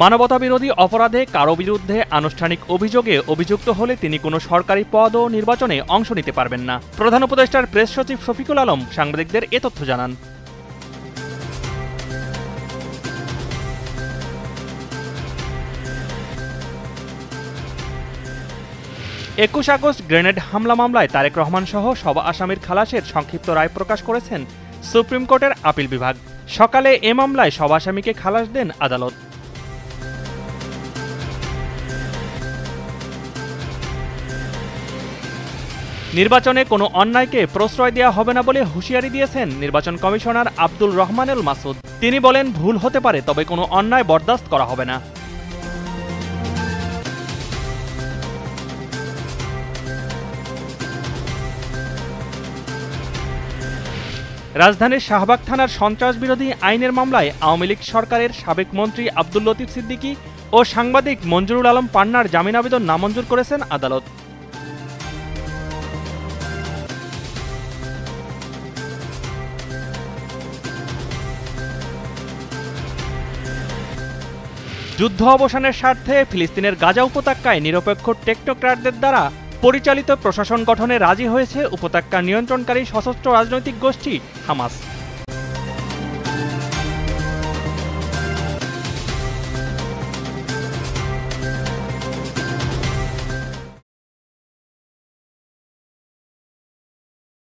মানবতাবিরোধী অপরাধে কারো বিরুদ্ধে আনুষ্ঠানিক অভিযোগে অভিযুক্ত হলে তিনি কোনো সরকারি পদ ও নির্বাচনে অংশ নিতে পারবেন না। প্রধান উপদেষ্টার প্রেস সচিব শফিকুল আলম সাংবাদিকদের এ তথ্য জানান। ২১ আগস্ট গ্রেনেড হামলা মামলায় তারেক রহমান সহ সব আসামির খালাসের সংক্ষিপ্ত রায় প্রকাশ করেছেন সুপ্রিম কোর্টের আপিল বিভাগ। সকালে এ মামলায় সব আসামিকে খালাস দেন আদালত। নির্বাচনে কোনো অন্যায়কে প্রশ্রয় দেওয়া হবে না বলে হুঁশিয়ারি দিয়েছেন নির্বাচন কমিশনার আব্দুল রহমানুল মাসুদ। তিনি বলেন, ভুল হতে পারে, তবে কোনো অন্যায় বরদাস্ত করা হবে না। রাজধানীর শাহবাগ থানার সন্ত্রাস বিরোধী আইনের মামলায় আওয়ামী লীগ সরকারের সাবেক মন্ত্রী আব্দুল লতিফ সিদ্দিকী ও সাংবাদিক মঞ্জুরুল আলম পান্নার জামিন আবেদন নামঞ্জুর করেছেন আদালত। যুদ্ধ অবসানের স্বার্থে ফিলিস্তিনের গাজা উপত্যকায় নিরপেক্ষ টেকনোক্র্যাটদের দ্বারা পরিচালিত প্রশাসন গঠনে রাজি হয়েছে উপত্যকা নিয়ন্ত্রণকারী সশস্ত্র রাজনৈতিক গোষ্ঠী হামাস।